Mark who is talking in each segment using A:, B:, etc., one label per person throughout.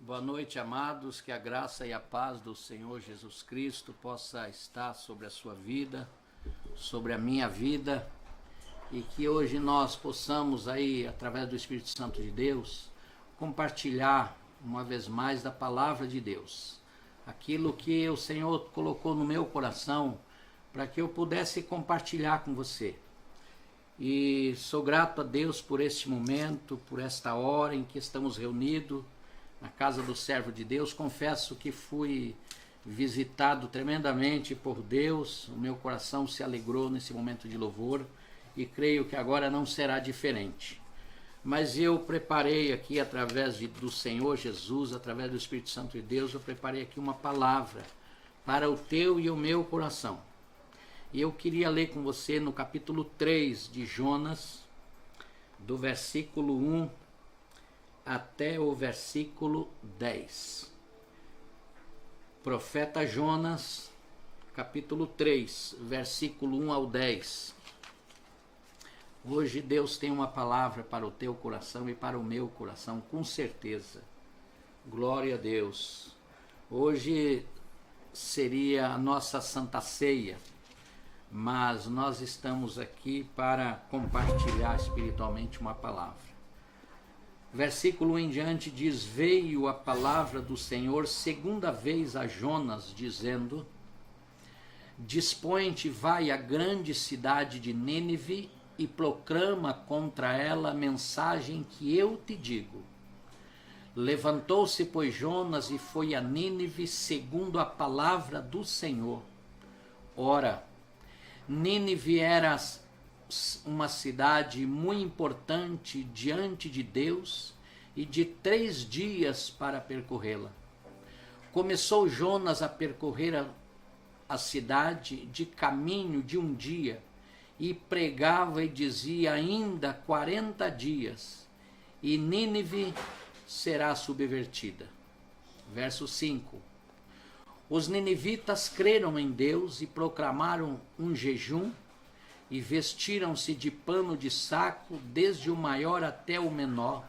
A: Boa noite, amados, que a graça e a paz do Senhor Jesus Cristo possa estar sobre a sua vida, sobre a minha vida, e que hoje nós possamos aí, através do Espírito Santo de Deus, compartilhar uma vez mais da palavra de Deus, aquilo que o Senhor colocou no meu coração para que eu pudesse compartilhar com você. E sou grato a Deus por este momento, por esta hora em que estamos reunidos na casa do servo de Deus. Confesso que fui visitado tremendamente por Deus, o meu coração se alegrou nesse momento de louvor e creio que agora não será diferente. Mas eu preparei aqui, através do Senhor Jesus, através do Espírito Santo de Deus, eu preparei aqui uma palavra para o teu e o meu coração. E eu queria ler com você no capítulo 3 de Jonas, do versículo 1 até o versículo 10. Profeta Jonas, capítulo 3, versículo 1 ao 10. Hoje Deus tem uma palavra para o teu coração e para o meu coração, com certeza. Glória a Deus. Hoje seria a nossa Santa Ceia, mas nós estamos aqui para compartilhar espiritualmente uma palavra. Versículo em diante diz: veio a palavra do Senhor segunda vez a Jonas, dizendo: dispõe-te, vai à grande cidade de Nínive e proclama contra ela a mensagem que eu te digo. Levantou-se, pois, Jonas e foi a Nínive segundo a palavra do Senhor. Ora, Nínive era uma cidade muito importante diante de Deus e de 3 dias para percorrê-la. Começou Jonas a percorrer a cidade de caminho de um dia e pregava e dizia: ainda 40 dias e Nínive será subvertida. Verso 5. Os ninivitas creram em Deus e proclamaram um jejum e vestiram-se de pano de saco, desde o maior até o menor.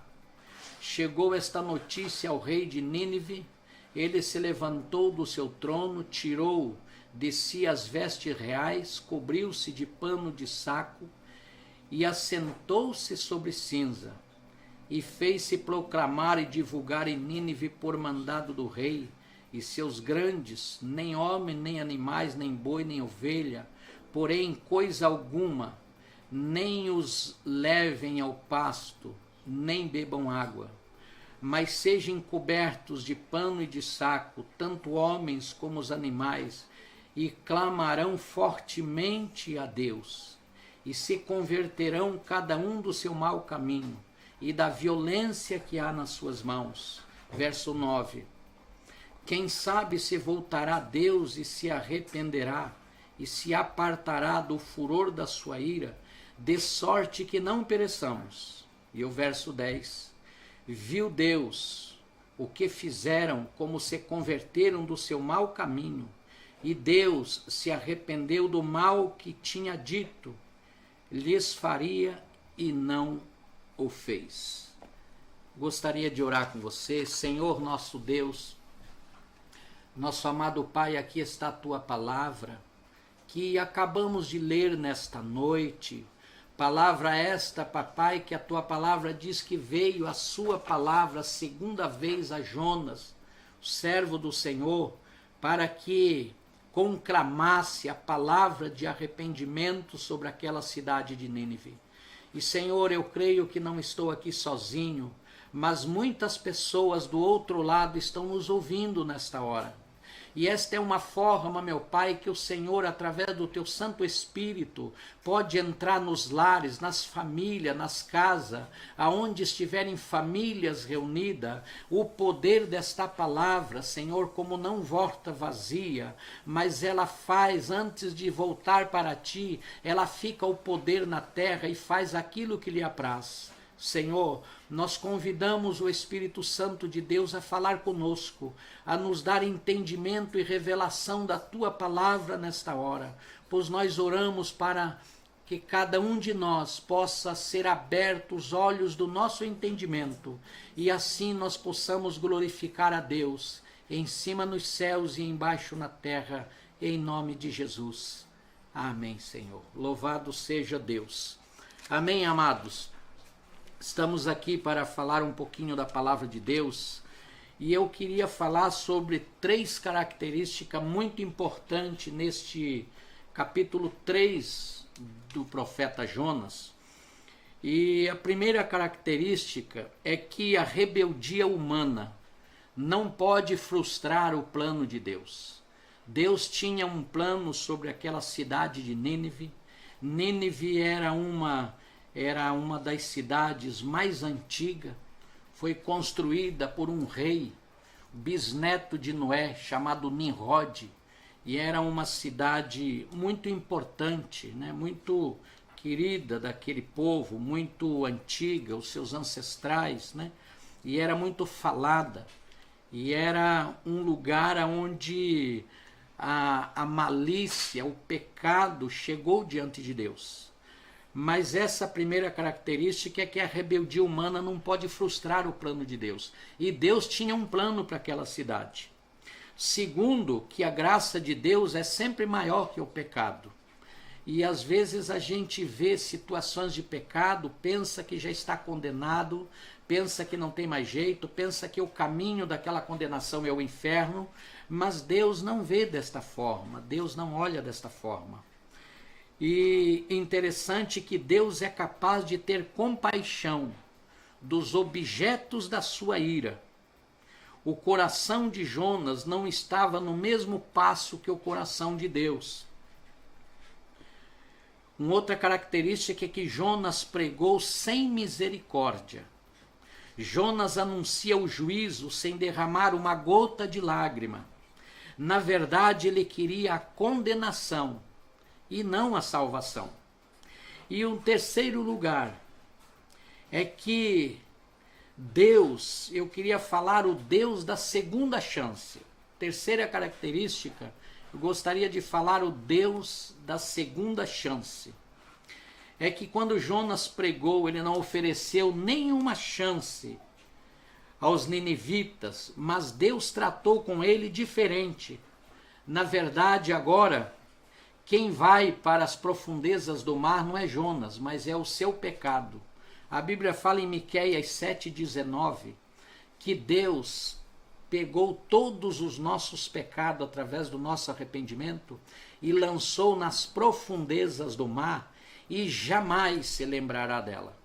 A: Chegou esta notícia ao rei de Nínive. Ele se levantou do seu trono, tirou de si as vestes reais, cobriu-se de pano de saco e assentou-se sobre cinza. E fez-se proclamar e divulgar em Nínive por mandado do rei e seus grandes: nem homem, nem animais, nem boi, nem ovelha, porém coisa alguma, nem os levem ao pasto, nem bebam água, mas sejam cobertos de pano e de saco, tanto homens como os animais, e clamarão fortemente a Deus, e se converterão cada um do seu mau caminho e da violência que há nas suas mãos. Verso 9. Quem sabe se voltará a Deus e se arrependerá, e se apartará do furor da sua ira, de sorte que não pereçamos. E o verso 10. Viu Deus o que fizeram, como se converteram do seu mau caminho, e Deus se arrependeu do mal que tinha dito lhes faria, e não o fez. Gostaria de orar com você. Senhor nosso Deus, nosso amado Pai, aqui está a tua palavra que acabamos de ler nesta noite. Palavra esta, papai, que a tua palavra diz que veio a sua palavra segunda vez a Jonas, o servo do Senhor, para que conclamasse a palavra de arrependimento sobre aquela cidade de Nínive. E, Senhor, eu creio que não estou aqui sozinho, mas muitas pessoas do outro lado estão nos ouvindo nesta hora. E esta é uma forma, meu Pai, que o Senhor, através do teu Santo Espírito, pode entrar nos lares, nas famílias, nas casas, aonde estiverem famílias reunidas. O poder desta palavra, Senhor, como não volta vazia, mas ela faz, antes de voltar para ti, ela fica o poder na terra e faz aquilo que lhe apraz. Senhor, nós convidamos o Espírito Santo de Deus a falar conosco, a nos dar entendimento e revelação da tua palavra nesta hora, pois nós oramos para que cada um de nós possa ser aberto os olhos do nosso entendimento e assim nós possamos glorificar a Deus em cima nos céus e embaixo na terra, em nome de Jesus. Amém, Senhor. Louvado seja Deus. Amém, amados. Estamos aqui para falar um pouquinho da palavra de Deus e eu queria falar sobre 3 características muito importantes neste capítulo 3 do profeta Jonas. E a primeira característica é que a rebeldia humana não pode frustrar o plano de Deus. Deus tinha um plano sobre aquela cidade de Nínive. Nínive era uma das cidades mais antigas. Foi construída por um rei, bisneto de Noé, chamado Nimrod. E era uma cidade muito importante, né? Muito querida daquele povo, muito antiga, os seus ancestrais, né? E era muito falada. E era um lugar onde a malícia, o pecado chegou diante de Deus. Mas essa primeira característica é que a rebeldia humana não pode frustrar o plano de Deus. E Deus tinha um plano para aquela cidade. Segundo, que a graça de Deus é sempre maior que o pecado. E às vezes a gente vê situações de pecado, pensa que já está condenado, pensa que não tem mais jeito, pensa que o caminho daquela condenação é o inferno, mas Deus não vê desta forma, Deus não olha desta forma. E interessante que Deus é capaz de ter compaixão dos objetos da sua ira. O coração de Jonas não estava no mesmo passo que o coração de Deus. Uma outra característica é que Jonas pregou sem misericórdia. Jonas anuncia o juízo sem derramar uma gota de lágrima. Na verdade, ele queria a condenação e não a salvação. E um terceiro lugar é que Deus, eu queria falar o Deus da segunda chance. Terceira característica, eu gostaria de falar o Deus da segunda chance. É que quando Jonas pregou, ele não ofereceu nenhuma chance aos ninivitas, mas Deus tratou com ele diferente. Na verdade, agora, quem vai para as profundezas do mar não é Jonas, mas é o seu pecado. A Bíblia fala em Miqueias 7,19 que Deus pegou todos os nossos pecados através do nosso arrependimento e lançou nas profundezas do mar e jamais se lembrará dela.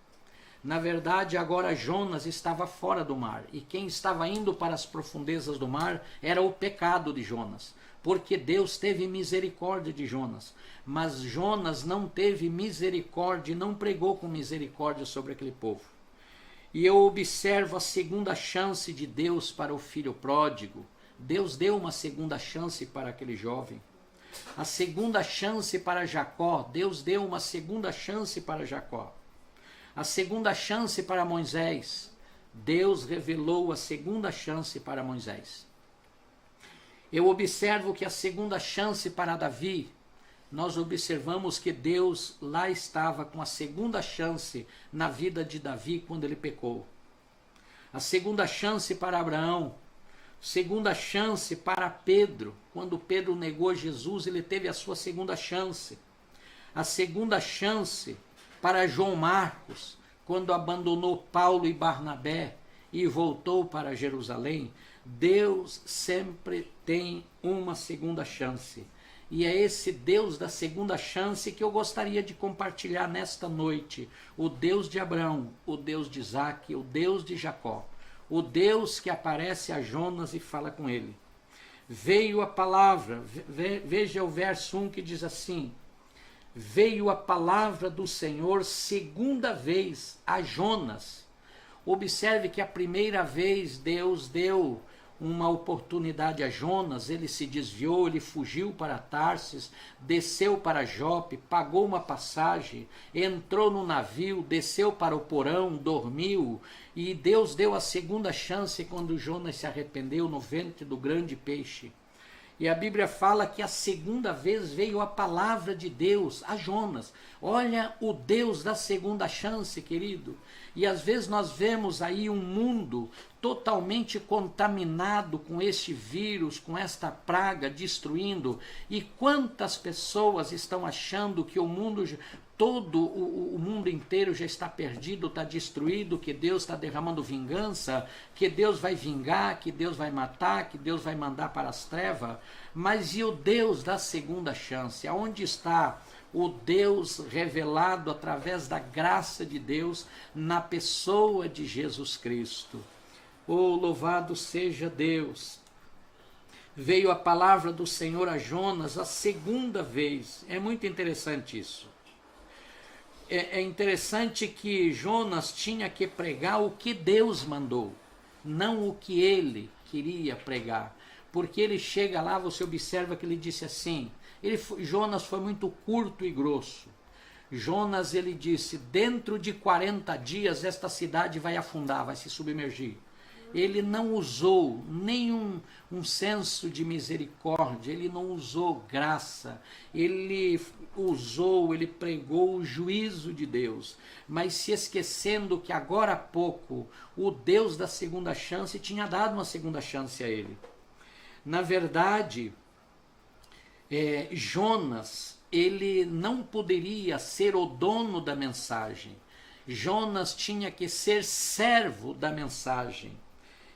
A: Na verdade, agora Jonas estava fora do mar e quem estava indo para as profundezas do mar era o pecado de Jonas, porque Deus teve misericórdia de Jonas, mas Jonas não teve misericórdia e não pregou com misericórdia sobre aquele povo. E eu observo a segunda chance de Deus para o filho pródigo. Deus deu uma segunda chance para aquele jovem. A segunda chance para Jacó, Deus deu uma segunda chance para Jacó. A segunda chance para Moisés, Deus revelou a segunda chance para Moisés. Eu observo que a segunda chance para Davi, nós observamos que Deus lá estava com a segunda chance na vida de Davi quando ele pecou. A segunda chance para Abraão, segunda chance para Pedro, quando Pedro negou Jesus, ele teve a sua segunda chance. A segunda chance para João Marcos, quando abandonou Paulo e Barnabé e voltou para Jerusalém. Deus sempre tem uma segunda chance. E é esse Deus da segunda chance que eu gostaria de compartilhar nesta noite. O Deus de Abraão, o Deus de Isaac, o Deus de Jacó. O Deus que aparece a Jonas e fala com ele. Veio a palavra, veja o verso 1 que diz assim: veio a palavra do Senhor segunda vez a Jonas. Observe que a primeira vez Deus deu uma oportunidade a Jonas, ele se desviou, ele fugiu para Tarsis, desceu para Jope, pagou uma passagem, entrou no navio, desceu para o porão, dormiu, e Deus deu a segunda chance quando Jonas se arrependeu no ventre do grande peixe. E a Bíblia fala que a segunda vez veio a palavra de Deus a Jonas. Olha o Deus da segunda chance, querido. E às vezes nós vemos aí um mundo totalmente contaminado com este vírus, com esta praga destruindo. E quantas pessoas estão achando que o mundo, todo o mundo inteiro já está perdido, está destruído, que Deus está derramando vingança, que Deus vai vingar, que Deus vai matar, que Deus vai mandar para as trevas. Mas e o Deus da segunda chance? Aonde está o Deus revelado através da graça de Deus na pessoa de Jesus Cristo? Oh, louvado seja Deus! Veio a palavra do Senhor a Jonas a segunda vez. É muito interessante isso. É interessante que Jonas tinha que pregar o que Deus mandou, não o que ele queria pregar. Porque ele chega lá, você observa que ele disse assim, Jonas foi muito curto e grosso. Jonas, ele disse, dentro de 40 dias esta cidade vai afundar, vai se submergir. Ele não usou nenhum senso de misericórdia, ele não usou graça, ele pregou o juízo de Deus, mas se esquecendo que agora há pouco o Deus da segunda chance tinha dado uma segunda chance a ele. Na verdade, Jonas, ele não poderia ser o dono da mensagem. Jonas tinha que ser servo da mensagem.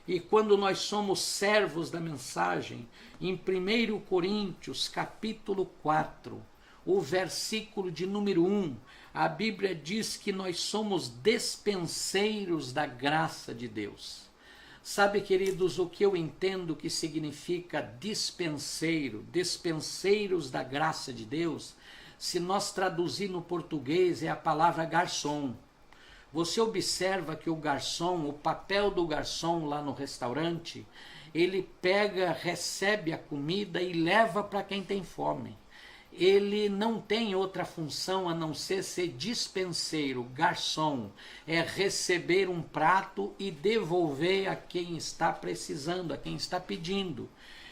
A: E quando nós somos servos da mensagem, em 1 Coríntios, capítulo 4, o versículo de número 1, a Bíblia diz que nós somos despenseiros da graça de Deus. Sabe, queridos, o que eu entendo que significa dispenseiro, despenseiros da graça de Deus? Se nós traduzir no português, é a palavra garçom. Você observa que o garçom, o papel do garçom lá no restaurante, ele pega, recebe a comida e leva para quem tem fome. Ele não tem outra função a não ser dispenseiro, garçom. É receber um prato e devolver a quem está precisando, a quem está pedindo.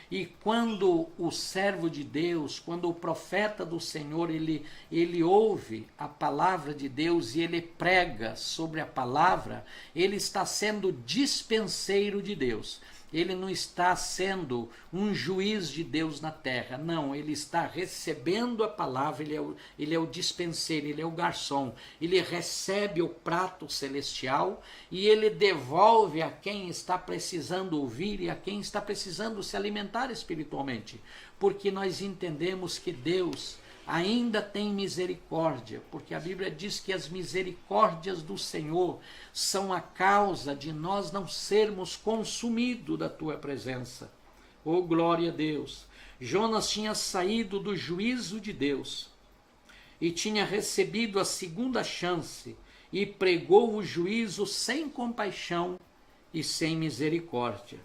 A: E quando o servo de Deus, quando o profeta do Senhor, ele ouve a palavra de Deus e ele prega sobre a palavra, ele está sendo dispenseiro de Deus. Ele não está sendo um juiz de Deus na terra, não, ele está recebendo a palavra, ele é o dispenseiro, ele é o garçom, ele recebe o prato celestial e ele devolve a quem está precisando ouvir e a quem está precisando se alimentar espiritualmente, porque nós entendemos que Deus ainda tem misericórdia, porque a Bíblia diz que as misericórdias do Senhor são a causa de nós não sermos consumidos da tua presença. Oh, glória a Deus! Jonas tinha saído do juízo de Deus e tinha recebido a segunda chance e pregou o juízo sem compaixão e sem misericórdia.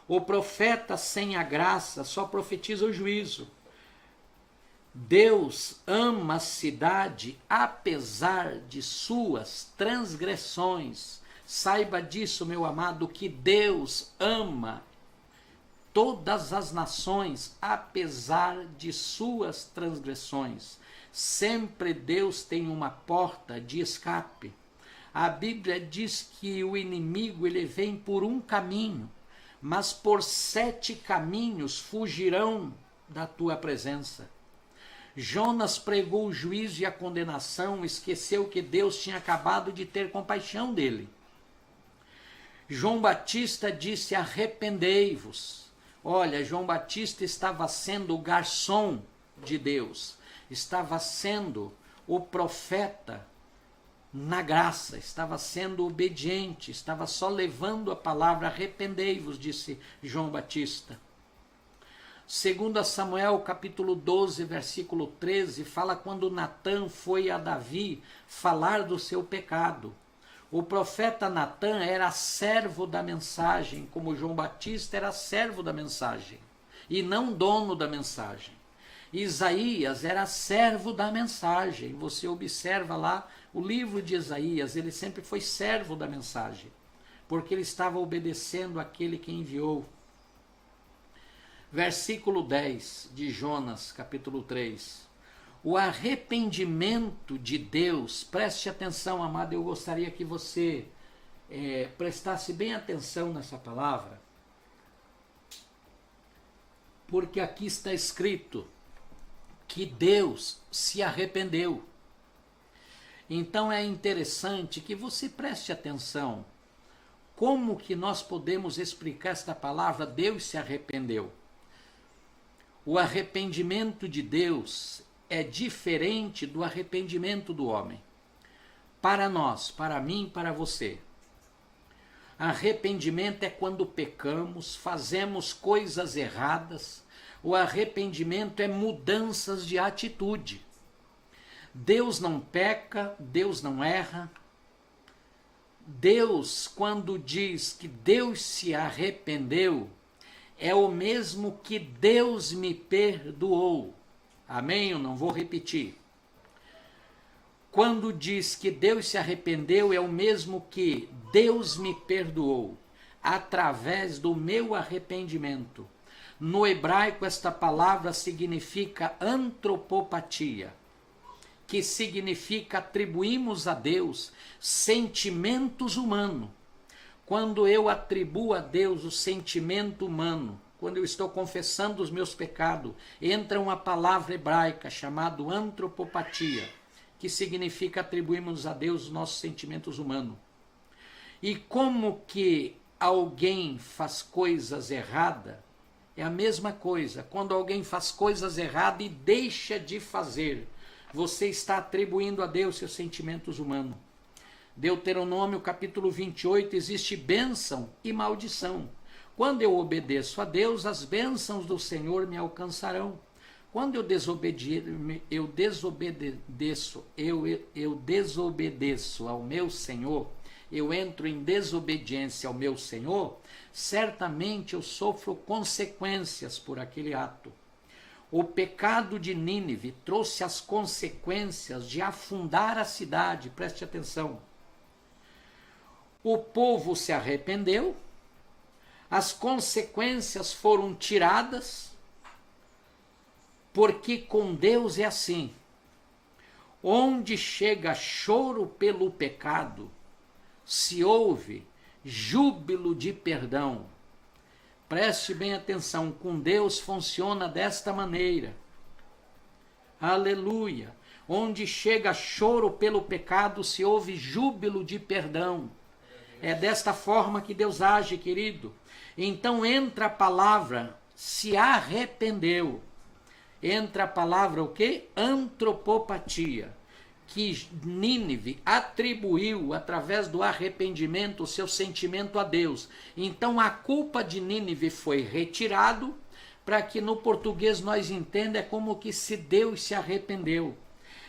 A: O profeta sem a graça só profetiza o juízo. Deus ama a cidade apesar de suas transgressões. Saiba disso, meu amado, que Deus ama todas as nações apesar de suas transgressões. Sempre Deus tem uma porta de escape. A Bíblia diz que o inimigo ele vem por um caminho, mas por 7 caminhos fugirão da tua presença. Jonas pregou o juízo e a condenação, esqueceu que Deus tinha acabado de ter compaixão dele. João Batista disse: arrependei-vos. Olha, João Batista estava sendo o garçom de Deus, estava sendo o profeta na graça, estava sendo obediente, estava só levando a palavra. Arrependei-vos, disse João Batista. 2 Samuel capítulo 12, versículo 13, fala quando Natã foi a Davi falar do seu pecado. O profeta Natã era servo da mensagem, como João Batista era servo da mensagem, e não dono da mensagem. Isaías era servo da mensagem. Você observa lá o livro de Isaías, ele sempre foi servo da mensagem, porque ele estava obedecendo àquele que enviou. Versículo 10 de Jonas, capítulo 3. O arrependimento de Deus, preste atenção, amado, eu gostaria que você prestasse bem atenção nessa palavra, porque aqui está escrito que Deus se arrependeu. Então é interessante que você preste atenção. Como que nós podemos explicar esta palavra, Deus se arrependeu? O arrependimento de Deus é diferente do arrependimento do homem. Para nós, para mim, para você. Arrependimento é quando pecamos, fazemos coisas erradas. O arrependimento é mudanças de atitude. Deus não peca, Deus não erra. Deus, quando diz que Deus se arrependeu, é o mesmo que Deus me perdoou. Amém? Eu não vou repetir. Quando diz que Deus se arrependeu, é o mesmo que Deus me perdoou, através do meu arrependimento. No hebraico, esta palavra significa antropopatia, que significa atribuímos a Deus sentimentos humanos. Quando eu atribuo a Deus o sentimento humano, quando eu estou confessando os meus pecados, entra uma palavra hebraica chamada antropopatia, que significa atribuirmos a Deus os nossos sentimentos humanos. E como que alguém faz coisas erradas, é a mesma coisa. Quando alguém faz coisas erradas e deixa de fazer, você está atribuindo a Deus seus sentimentos humanos. Deuteronômio capítulo 28, existe bênção e maldição. Quando eu obedeço a Deus, as bênçãos do Senhor me alcançarão. Quando eu desobedeço ao meu Senhor, eu entro em desobediência ao meu Senhor, certamente eu sofro consequências por aquele ato. O pecado de Nínive trouxe as consequências de afundar a cidade, preste atenção. O povo se arrependeu, as consequências foram tiradas, porque com Deus é assim. Onde chega choro pelo pecado, se ouve júbilo de perdão. Preste bem atenção, com Deus funciona desta maneira. Aleluia. Onde chega choro pelo pecado, se ouve júbilo de perdão. É desta forma que Deus age, querido. Então entra a palavra, se arrependeu. Entra a palavra o quê? Antropopatia. Que Nínive atribuiu, através do arrependimento, o seu sentimento a Deus. Então a culpa de Nínive foi retirado, para que no português nós entenda, é como que se Deus se arrependeu.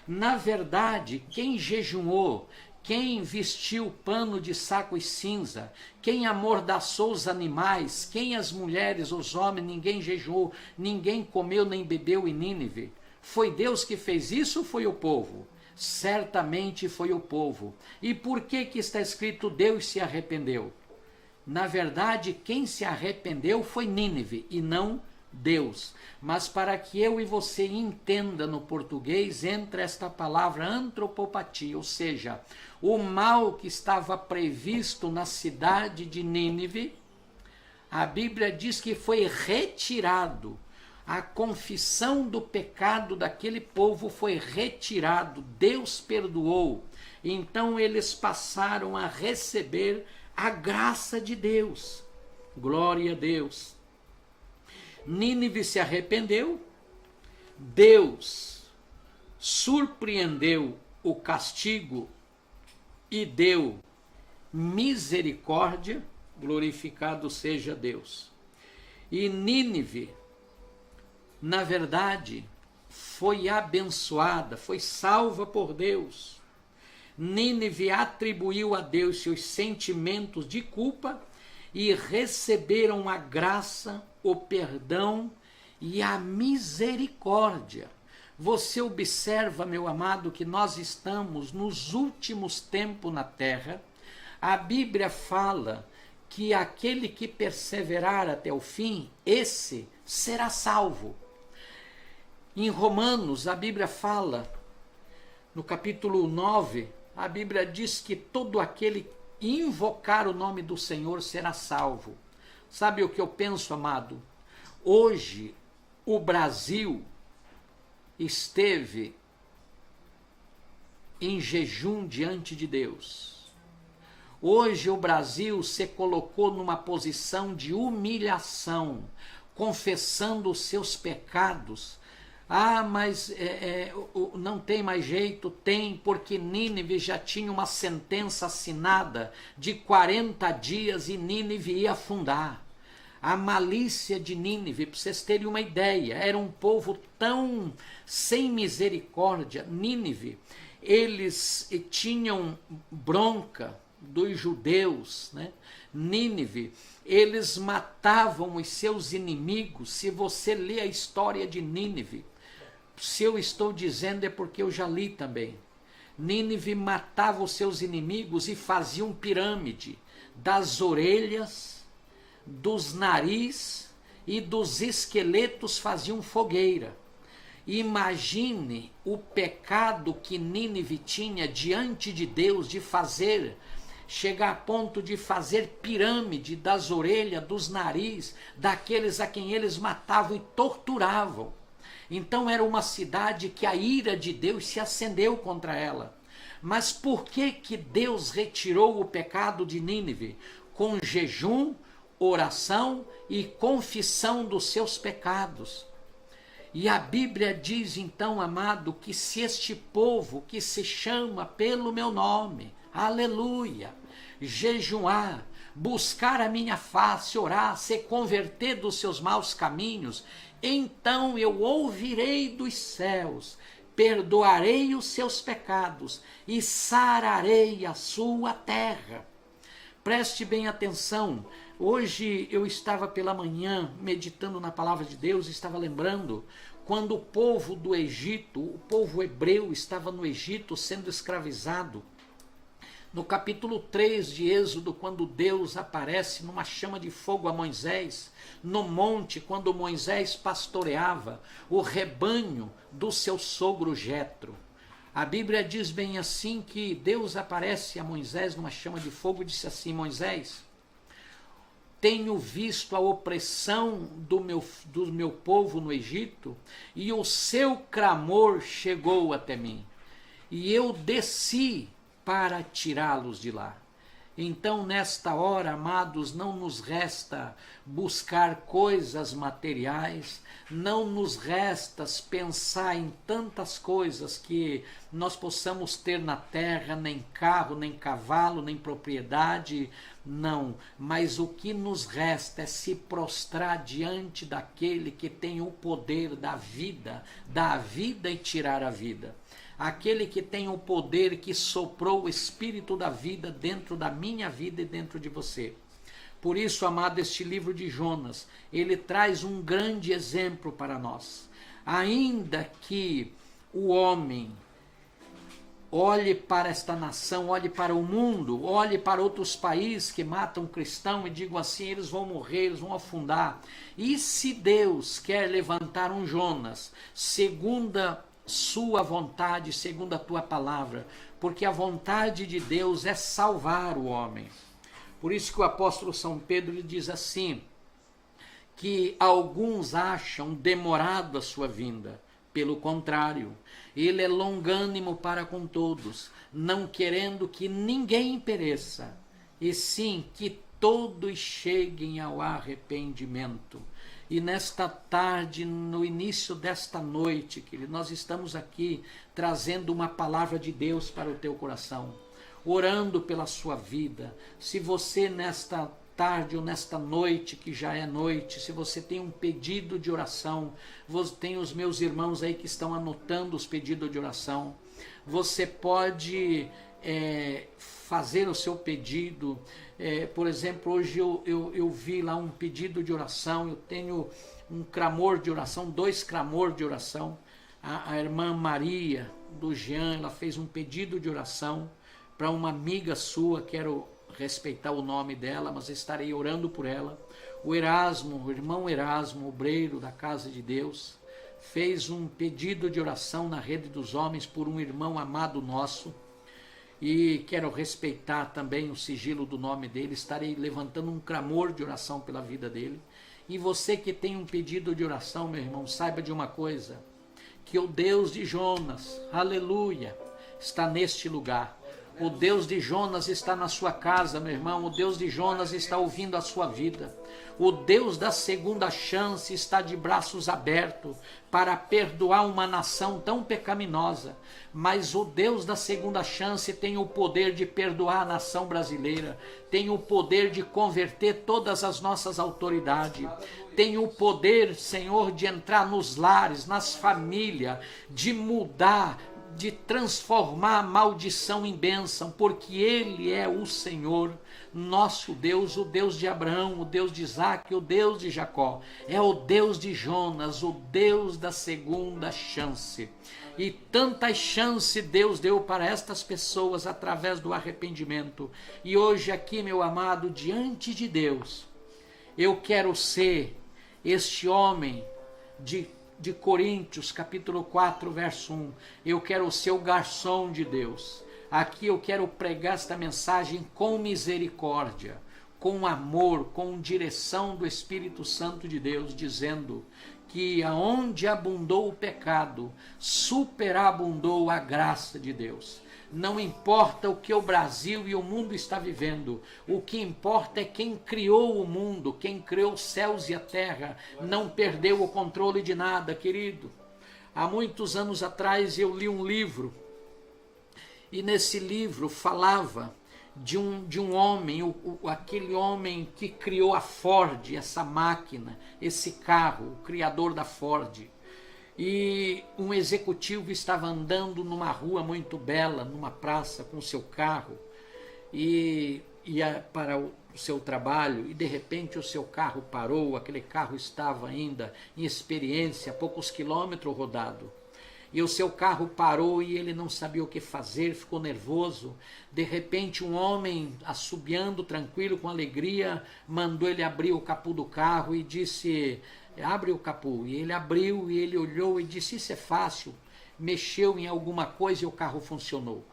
A: Na verdade, quem jejuou, quem vestiu pano de saco e cinza, quem amordaçou os animais, quem as mulheres, os homens, ninguém jejuou, ninguém comeu nem bebeu em Nínive. Foi Deus que fez isso ou foi o povo? Certamente foi o povo. E por que está escrito Deus se arrependeu? Na verdade, quem se arrependeu foi Nínive e não Deus. Mas para que eu e você entenda no português, entra esta palavra antropopatia, ou seja, o mal que estava previsto na cidade de Nínive, a Bíblia diz que foi retirado. A confissão do pecado daquele povo foi retirado, Deus perdoou. Então eles passaram a receber a graça de Deus. Glória a Deus. Nínive se arrependeu, Deus surpreendeu o castigo e deu misericórdia, glorificado seja Deus. E Nínive, na verdade, foi abençoada, foi salva por Deus. Nínive atribuiu a Deus seus sentimentos de culpa e receberam a graça, o perdão e a misericórdia. Você observa, meu amado, que nós estamos nos últimos tempos na terra. A Bíblia fala que aquele que perseverar até o fim, esse será salvo. Em Romanos, a Bíblia fala, no capítulo 9, a Bíblia diz que todo aquele que invocar o nome do Senhor será salvo. Sabe o que eu penso, amado? Hoje, o Brasil esteve em jejum diante de Deus. Hoje o Brasil se colocou numa posição de humilhação, confessando os seus pecados. Ah, mas não tem mais jeito. Tem, porque Nínive já tinha uma sentença assinada de 40 dias e Nínive ia afundar. A malícia de Nínive, para vocês terem uma ideia, era um povo tão sem misericórdia. Nínive, eles tinham bronca dos judeus, né? Nínive, eles matavam os seus inimigos. Se você lê a história de Nínive, se eu estou dizendo é porque eu já li também. Nínive matava os seus inimigos e fazia um pirâmide das orelhas, dos nariz e dos esqueletos, faziam fogueira. Imagine o pecado que Nínive tinha diante de Deus, de fazer, chegar a ponto de fazer pirâmide das orelhas, dos nariz, daqueles a quem eles matavam e torturavam. Então era uma cidade que a ira de Deus se acendeu contra ela. Mas por que Deus retirou o pecado de Nínive? Com jejum, oração e confissão dos seus pecados. E a Bíblia diz então, amado, que se este povo que se chama pelo meu nome, aleluia, jejuar, buscar a minha face, orar, se converter dos seus maus caminhos, então eu ouvirei dos céus, perdoarei os seus pecados e sararei a sua terra. Preste bem atenção. Hoje eu estava pela manhã meditando na palavra de Deus, estava lembrando quando o povo do Egito, o povo hebreu estava no Egito sendo escravizado. No capítulo 3 de Êxodo, quando Deus aparece numa chama de fogo a Moisés, no monte, quando Moisés pastoreava o rebanho do seu sogro Jetro. A Bíblia diz bem assim que Deus aparece a Moisés numa chama de fogo e disse assim: Moisés, tenho visto a opressão do meu povo no Egito, e o seu clamor chegou até mim, e eu desci para tirá-los de lá. Então, nesta hora, amados, não nos resta buscar coisas materiais, não nos resta pensar em tantas coisas que nós possamos ter na terra, nem carro, nem cavalo, nem propriedade, não. Mas o que nos resta é se prostrar diante daquele que tem o poder da vida, dar a vida e tirar a vida. Aquele que tem o poder, que soprou o espírito da vida dentro da minha vida e dentro de você. Por isso, amado, este livro de Jonas, ele traz um grande exemplo para nós. Ainda que o homem olhe para esta nação, olhe para o mundo, olhe para outros países que matam cristão e digam assim: eles vão morrer, eles vão afundar. E se Deus quer levantar um Jonas, segundo sua vontade, segundo a tua palavra, porque a vontade de Deus é salvar o homem. Por isso que o apóstolo São Pedro lhe diz assim, que alguns acham demorado a sua vinda. Pelo contrário, ele é longânimo para com todos, não querendo que ninguém pereça, e sim que todos cheguem ao arrependimento. E nesta tarde, no início desta noite, querido, nós estamos aqui trazendo uma palavra de Deus para o teu coração, orando pela sua vida. Se você nesta tarde ou nesta noite, que já é noite, se você tem um pedido de oração, tem os meus irmãos aí que estão anotando os pedidos de oração, você pode fazer o seu pedido. Por exemplo, hoje eu vi lá um pedido de oração, eu tenho um clamor de oração, 2 clamor de oração. A irmã Maria do Jean, ela fez um pedido de oração para uma amiga sua, quero respeitar o nome dela, mas estarei orando por ela. O Erasmo, o irmão Erasmo, obreiro da casa de Deus, fez um pedido de oração na Rede dos Homens por um irmão amado nosso, e quero respeitar também o sigilo do nome dele. Estarei levantando um clamor de oração pela vida dele. E você que tem um pedido de oração, meu irmão, saiba de uma coisa, que o Deus de Jonas, aleluia, está neste lugar. O Deus de Jonas está na sua casa, meu irmão. O Deus de Jonas está ouvindo a sua vida. O Deus da segunda chance está de braços abertos para perdoar uma nação tão pecaminosa. Mas o Deus da segunda chance tem o poder de perdoar a nação brasileira, tem o poder de converter todas as nossas autoridades, tem o poder, Senhor, de entrar nos lares, nas famílias, de mudar, de transformar a maldição em bênção, porque Ele é o Senhor, nosso Deus, o Deus de Abraão, o Deus de Isaac, o Deus de Jacó, é o Deus de Jonas, o Deus da segunda chance. E tantas chances Deus deu para estas pessoas através do arrependimento. E hoje aqui, meu amado, diante de Deus, eu quero ser este homem de Coríntios, capítulo 4, verso 1. Eu quero ser o garçom de Deus. Aqui eu quero pregar esta mensagem com misericórdia, com amor, com direção do Espírito Santo de Deus, dizendo que aonde abundou o pecado, superabundou a graça de Deus. Não importa o que o Brasil e o mundo está vivendo, o que importa é quem criou o mundo, quem criou os céus e a terra, não perdeu o controle de nada, querido. Há muitos anos atrás eu li um livro, e nesse livro falava de um homem, aquele homem que criou a Ford, essa máquina, esse carro, o criador da Ford. E um executivo estava andando numa rua muito bela, numa praça, com seu carro, e ia para o seu trabalho, e de repente o seu carro parou. Aquele carro estava ainda em experiência, poucos quilômetros rodado. E o seu carro parou e ele não sabia o que fazer, ficou nervoso. De repente um homem, assobiando tranquilo, com alegria, mandou ele abrir o capô do carro e disse: abre o capô. E ele abriu e ele olhou e disse: isso é fácil. Mexeu em alguma coisa e o carro funcionou.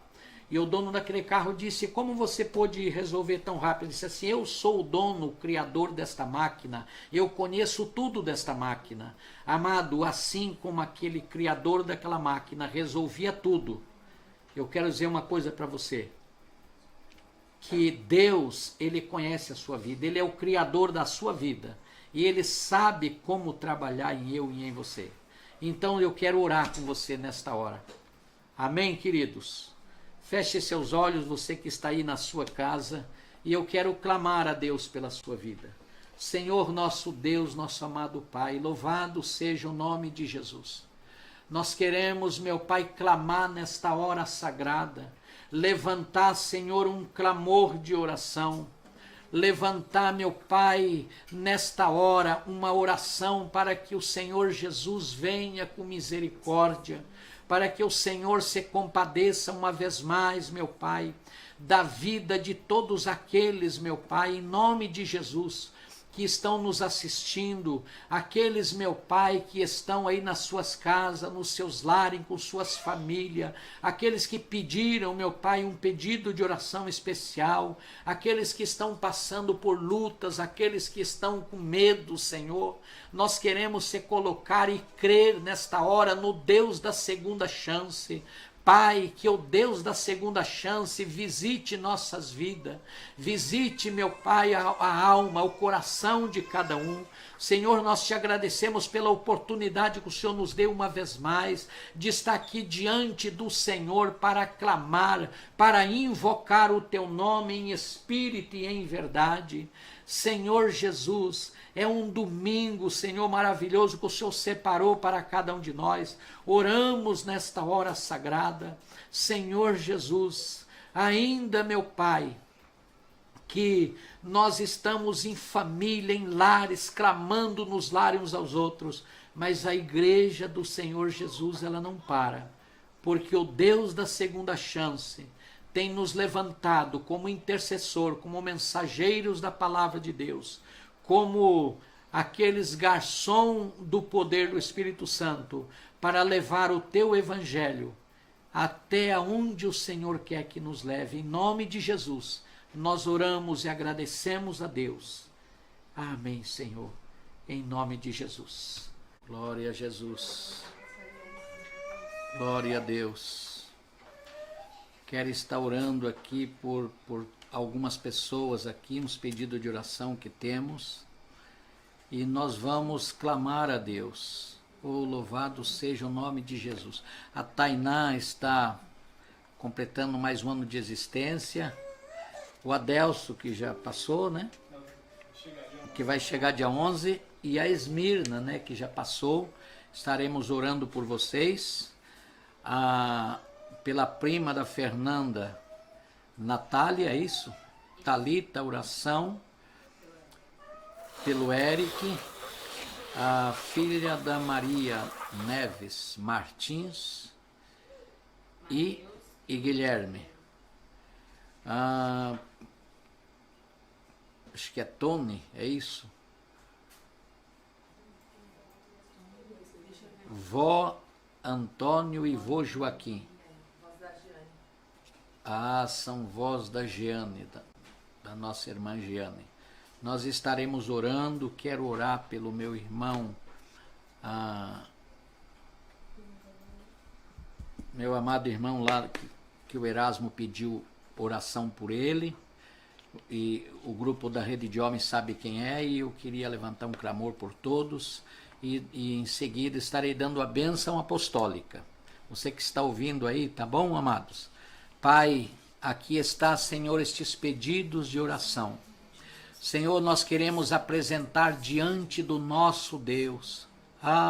A: E o dono daquele carro disse: como você pôde resolver tão rápido? Ele disse assim: eu sou o dono, o criador desta máquina, eu conheço tudo desta máquina. Amado, assim como aquele criador daquela máquina resolvia tudo, eu quero dizer uma coisa para você, que Deus, Ele conhece a sua vida, Ele é o criador da sua vida, e Ele sabe como trabalhar em eu e em você. Então eu quero orar com você nesta hora. Amém, queridos? Feche seus olhos, você que está aí na sua casa, e eu quero clamar a Deus pela sua vida. Senhor nosso Deus, nosso amado Pai, louvado seja o nome de Jesus. Nós queremos, meu Pai, clamar nesta hora sagrada, levantar, Senhor, um clamor de oração, levantar, meu Pai, nesta hora, uma oração para que o Senhor Jesus venha com misericórdia, para que o Senhor se compadeça uma vez mais, meu Pai, da vida de todos aqueles, meu Pai, em nome de Jesus, que estão nos assistindo, aqueles, meu Pai, que estão aí nas suas casas, nos seus lares, com suas famílias, aqueles que pediram, meu Pai, um pedido de oração especial, aqueles que estão passando por lutas, aqueles que estão com medo, Senhor. Nós queremos se colocar e crer nesta hora no Deus da segunda chance. Pai, que o Deus da segunda chance visite nossas vidas, visite, meu Pai, a alma, o coração de cada um. Senhor, nós te agradecemos pela oportunidade que o Senhor nos deu uma vez mais, de estar aqui diante do Senhor para clamar, para invocar o teu nome em espírito e em verdade. Senhor Jesus, é um domingo, Senhor, maravilhoso que o Senhor separou para cada um de nós. Oramos nesta hora sagrada. Senhor Jesus, ainda, meu Pai, que nós estamos em família, em lares, clamando nos lares uns aos outros, mas a igreja do Senhor Jesus, ela não para, porque o Deus da segunda chance tem nos levantado como intercessor, como mensageiros da palavra de Deus, como aqueles garçom do poder do Espírito Santo, para levar o teu evangelho até onde o Senhor quer que nos leve. Em nome de Jesus, nós oramos e agradecemos a Deus. Amém, Senhor. Em nome de Jesus. Glória a Jesus. Glória a Deus. Quero estar orando aqui por algumas pessoas aqui, uns pedidos de oração que temos. E nós vamos clamar a Deus. Oh, louvado seja o nome de Jesus. A Tainá está completando mais um ano de existência. O Adelso, que já passou, né? Que vai chegar dia 11. E a Esmirna, né? Que já passou. Estaremos orando por vocês. Pela prima da Fernanda, Natália, é isso? Thalita, oração. Pelo Eric, a filha da Maria Neves Martins e Guilherme. Acho que é Tony, é isso? Vó Antônio e vô Joaquim. São vós da Giane, da nossa irmã Giane. Nós estaremos orando. Quero orar pelo meu irmão, meu amado irmão lá, que o Erasmo pediu oração por ele, e o grupo da Rede de Homens sabe quem é, e eu queria levantar um clamor por todos, e em seguida estarei dando a bênção apostólica. Você que está ouvindo aí, tá bom, amados? Pai, aqui está, Senhor, estes pedidos de oração. Senhor, nós queremos apresentar diante do nosso Deus.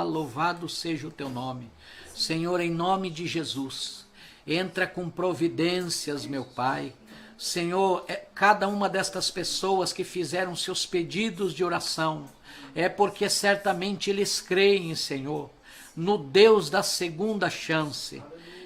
A: Louvado seja o teu nome. Senhor, em nome de Jesus, entra com providências, meu Pai. Senhor, cada uma destas pessoas que fizeram seus pedidos de oração, é porque certamente eles creem, Senhor, no Deus da segunda chance.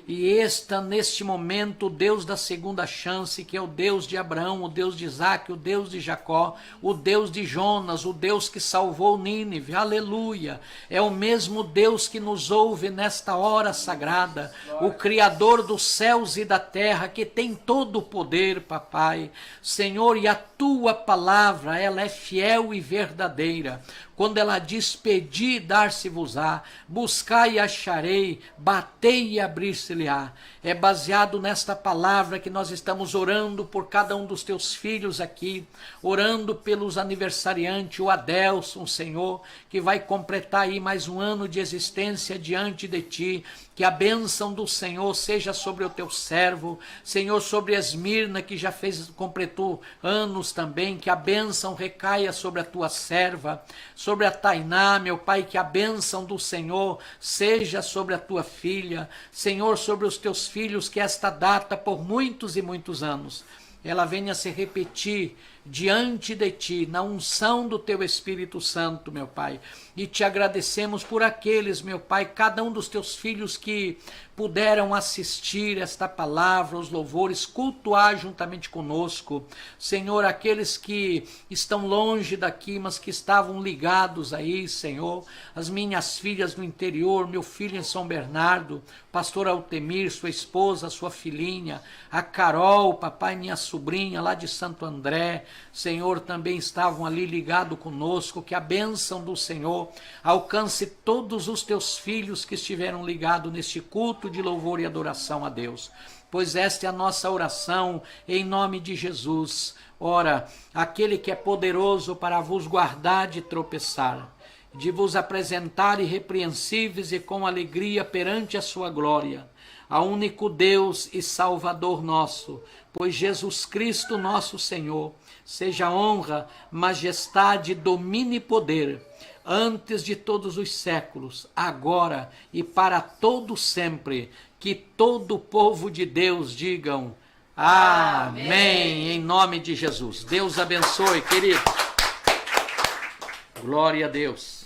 A: E neste momento, o Deus da segunda chance, que é o Deus de Abraão, o Deus de Isaac, o Deus de Jacó, o Deus de Jonas, o Deus que salvou Nínive, aleluia, é o mesmo Deus que nos ouve nesta hora sagrada, o Criador dos céus e da terra, que tem todo o poder, papai, Senhor, e a tua palavra, ela é fiel e verdadeira. Quando ela diz: pedi e dar-se-vos-á, buscai e acharei, batei e abrir-se-lhe-á. É baseado nesta palavra que nós estamos orando por cada um dos teus filhos aqui, orando pelos aniversariantes, o Adelson, Senhor, que vai completar aí mais um ano de existência diante de ti. Que a bênção do Senhor seja sobre o teu servo, Senhor, sobre a Esmirna, que já completou anos também, que a bênção recaia sobre a tua serva, sobre a Tainá, meu Pai, que a bênção do Senhor seja sobre a tua filha, Senhor, sobre os teus filhos, que esta data, por muitos e muitos anos, ela venha se repetir diante de ti, na unção do teu Espírito Santo, meu Pai. E te agradecemos por aqueles, meu Pai, cada um dos teus filhos que puderam assistir esta palavra, os louvores, cultuar juntamente conosco. Senhor, aqueles que estão longe daqui, mas que estavam ligados aí, Senhor, as minhas filhas no interior, meu filho em São Bernardo, pastor Altemir, sua esposa, sua filhinha, a Carol, papai, minha sobrinha lá de Santo André, Senhor, também estavam ali ligados conosco. Que a bênção do Senhor alcance todos os teus filhos que estiveram ligados neste culto de louvor e adoração a Deus, pois esta é a nossa oração em nome de Jesus. Ora, aquele que é poderoso para vos guardar de tropeçar, de vos apresentar irrepreensíveis e com alegria perante a sua glória, a único Deus e Salvador nosso, pois Jesus Cristo nosso Senhor, seja honra, majestade, domínio e poder, antes de todos os séculos, agora e para todo sempre. Que todo o povo de Deus digam amém. Amém, em nome de Jesus. Deus abençoe, querido. Glória a Deus.